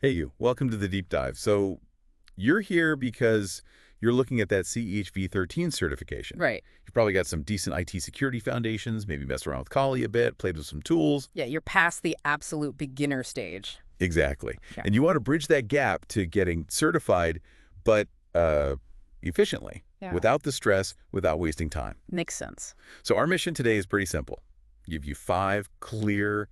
Hey you, welcome to the deep dive. So you're here because you're looking at that CEH V13 certification. Right. You've probably got some decent IT security foundations, maybe messed around with Kali a bit, played with some tools. Yeah, you're past the absolute beginner stage. Exactly. Yeah. And you want to bridge that gap to getting certified, but efficiently, Yeah. without the stress, without wasting time. Makes sense. So our mission today is pretty simple. Give you 5 clear,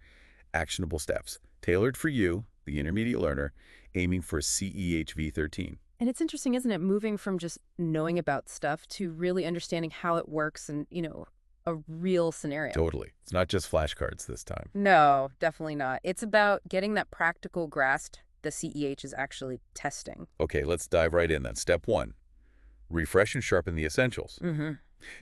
actionable steps, tailored for you, the intermediate learner, aiming for CEH V13. And it's interesting, isn't it, moving from just knowing about stuff to really understanding how it works and, a real scenario. Totally. It's not just flashcards this time. No, definitely not. It's about getting that practical grasp the CEH is actually testing. Okay, let's dive right in then. Step 1, refresh and sharpen the essentials. Mm-hmm.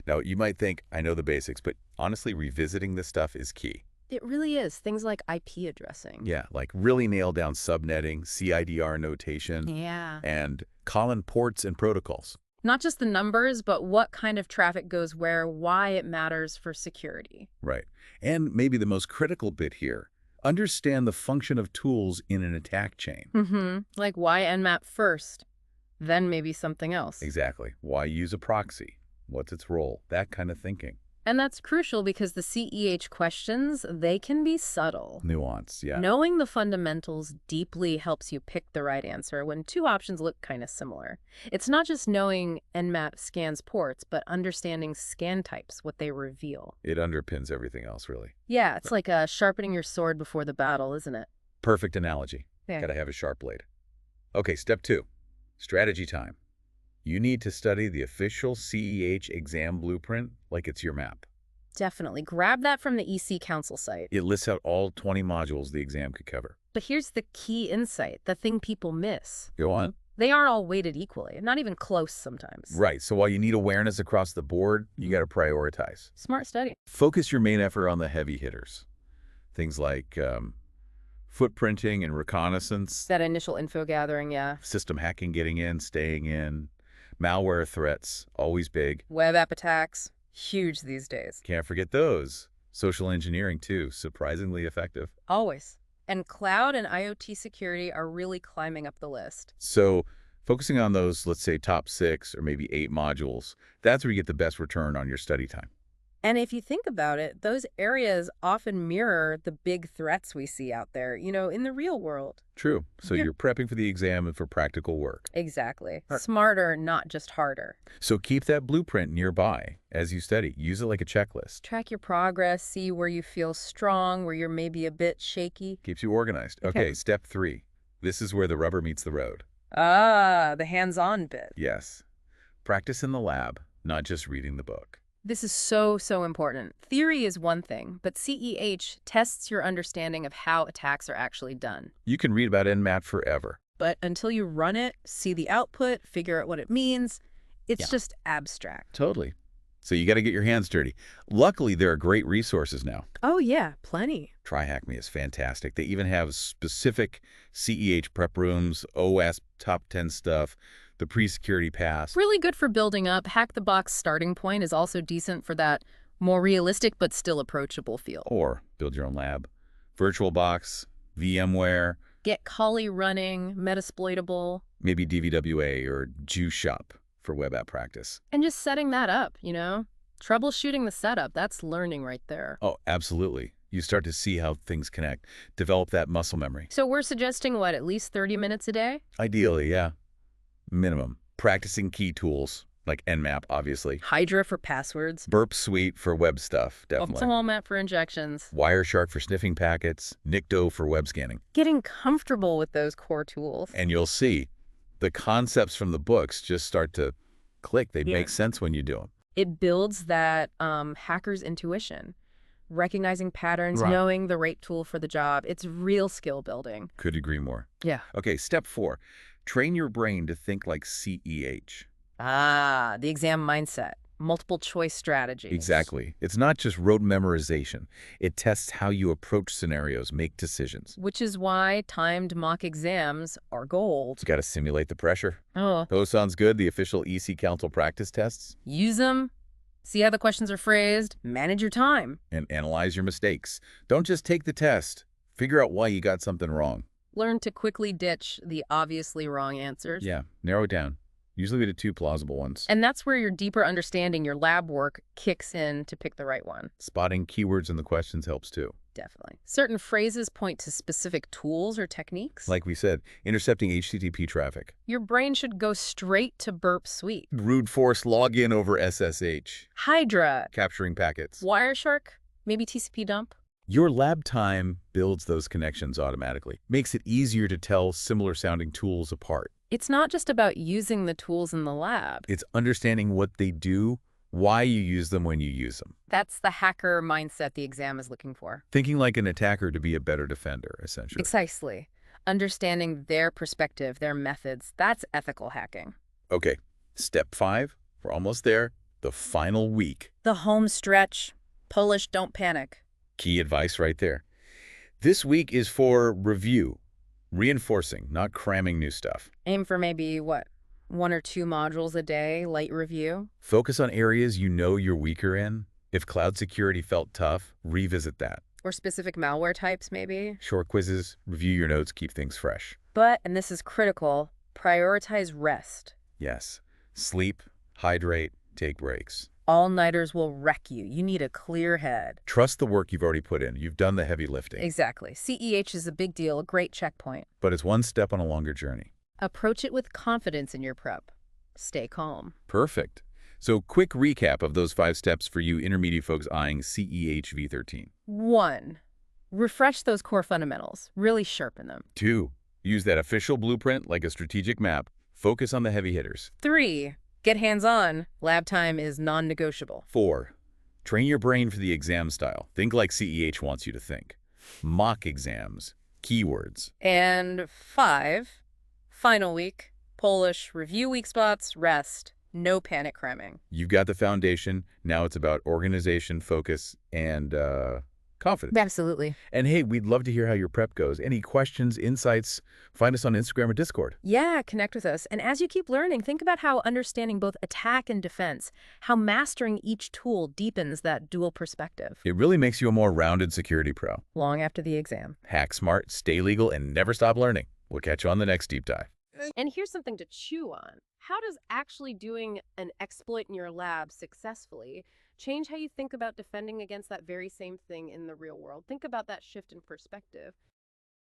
Now, you might think, I know the basics, but honestly, revisiting this stuff is key. It really is. Things like IP addressing. Yeah, like really nail down subnetting, CIDR notation, Yeah. and common ports and protocols. Not just the numbers, but what kind of traffic goes where, why it matters for security. Right. And maybe the most critical bit here, understand the function of tools in an attack chain. Mm-hmm. Like why Nmap first, then maybe something else. Exactly. Why use a proxy? What's its role? That kind of thinking. And that's crucial because the CEH questions, they can be subtle. Nuance, yeah. Knowing the fundamentals deeply helps you pick the right answer when two options look kind of similar. It's not just knowing Nmap scans ports, but understanding scan types, what they reveal. It underpins everything else, really. Yeah, it's like sharpening your sword before the battle, isn't it? Perfect analogy. Yeah. Gotta have a sharp blade. Okay, step 2, strategy time. You need to study the official CEH exam blueprint like it's your map. Definitely. Grab that from the EC Council site. It lists out all 20 modules the exam could cover. But here's the key insight, the thing people miss. Go on. They aren't all weighted equally, not even close sometimes. Right, so while you need awareness across the board, you gotta prioritize. Smart study. Focus your main effort on the heavy hitters. Things like footprinting and reconnaissance, That initial info gathering, yeah. system hacking getting in, staying in, malware threats, always big. Web app attacks, huge these days. Can't forget those. Social engineering, too, surprisingly effective. Always. And cloud and IoT security are really climbing up the list. So focusing on those, let's say, top 6 or maybe 8 modules, that's where you get the best return on your study time. And if you think about it, those areas often mirror the big threats we see out there, in the real world. True. So Yeah. you're prepping for the exam and for practical work. Exactly. Right. Smarter, not just harder. So keep that blueprint nearby as you study. Use it like a checklist. Track your progress, see where you feel strong, where you're maybe a bit shaky. Keeps you organized. Okay, step 3. This is where the rubber meets the road. Ah, the hands-on bit. Yes. Practice in the lab, not just reading the book. This is so, so important. Theory is one thing, but CEH tests your understanding of how attacks are actually done. You can read about Nmat forever. But until you run it, see the output, figure out what it means, it's just abstract. Totally. So you got to get your hands dirty. Luckily, there are great resources now. Oh yeah, plenty. TryHackMe is fantastic. They even have specific CEH prep rooms, OS top 10 stuff, the pre-security pass. Really good for building up. Hack the box starting point is also decent for that more realistic but still approachable feel. Or build your own lab. VirtualBox, VMware, Get Kali running, Metasploitable, maybe DVWA or Juice Shop for web app practice. and just setting that up, Troubleshooting the setup, that's learning right there. Oh, absolutely. You start to see how things connect. Develop that muscle memory. So we're suggesting, what, at least 30 minutes a day? Ideally, yeah. Minimum. Practicing key tools, like Nmap, obviously. Hydra for passwords. Burp Suite for web stuff, definitely. Optimal for injections. Wireshark for sniffing packets. Nikto for web scanning. Getting comfortable with those core tools. And you'll see the concepts from the books just start to click. They Yeah. make sense when you do them. It builds that hacker's intuition. Recognizing patterns, Right. knowing the right tool for the job. It's real skill building. Could agree more. Yeah. Okay, step 4. Train your brain to think like CEH. Ah, the exam mindset. Multiple choice strategies. Exactly. It's not just rote memorization. It tests how you approach scenarios, make decisions. Which is why timed mock exams are gold. You got to simulate the pressure. Oh, Those sounds good, the official EC Council practice tests. use them. See how the questions are phrased. Manage your time. And analyze your mistakes. Don't just take the test. Figure out why you got something wrong. Learn to quickly ditch the obviously wrong answers. Yeah, narrow it down. Usually we did 2 plausible ones. And that's where your deeper understanding, your lab work, kicks in to pick the right one. Spotting keywords in the questions helps too. Definitely. Certain phrases point to specific tools or techniques. Like we said, intercepting HTTP traffic. Your brain should go straight to burp sweep. Brute force login over SSH. Hydra. Capturing packets. Wireshark. Maybe TCP dump. Your lab time builds those connections automatically. Makes it easier to tell similar-sounding tools apart. It's not just about using the tools in the lab. It's understanding what they do, why you use them when you use them. That's the hacker mindset the exam is looking for. Thinking like an attacker to be a better defender, essentially. Precisely. Understanding their perspective, their methods, that's ethical hacking. Okay, step 5. We're almost there. The final week. The home stretch. Polish, don't panic. Key advice right there. This week is for review. Reinforcing, not cramming new stuff. Aim for maybe, what, 1 or 2 modules a day, light review? Focus on areas you know you're weaker in. If cloud security felt tough, revisit that. Or specific malware types, maybe? Short quizzes, review your notes, keep things fresh. But, and this is critical, prioritize rest. Yes. Sleep, hydrate, take breaks. All-nighters will wreck you. You need a clear head. Trust the work you've already put in. You've done the heavy lifting. Exactly. CEH is a big deal, a great checkpoint. But it's one step on a longer journey. Approach it with confidence in your prep. Stay calm. Perfect. So quick recap of those 5 steps for you intermediate folks eyeing CEH V13. 1. Refresh those core fundamentals. Really sharpen them. 2. Use that official blueprint like a strategic map. Focus on the heavy hitters. 3. Get hands-on. Lab time is non-negotiable. 4. Train your brain for the exam style. Think like CEH wants you to think. Mock exams. Keywords. And 5. Final week. Polish. Review weak spots. Rest. No panic cramming. You've got the foundation. Now it's about organization, focus, and confidence. Absolutely. And hey, we'd love to hear how your prep goes. Any questions, insights, find us on Instagram or Discord. Yeah, connect with us. And as you keep learning, think about how understanding both attack and defense, how mastering each tool deepens that dual perspective. It really makes you a more rounded security pro. Long after the exam. Hack smart, stay legal, and never stop learning. We'll catch you on the next deep dive. And here's something to chew on. How does actually doing an exploit in your lab successfully change how you think about defending against that very same thing in the real world? Think about that shift in perspective.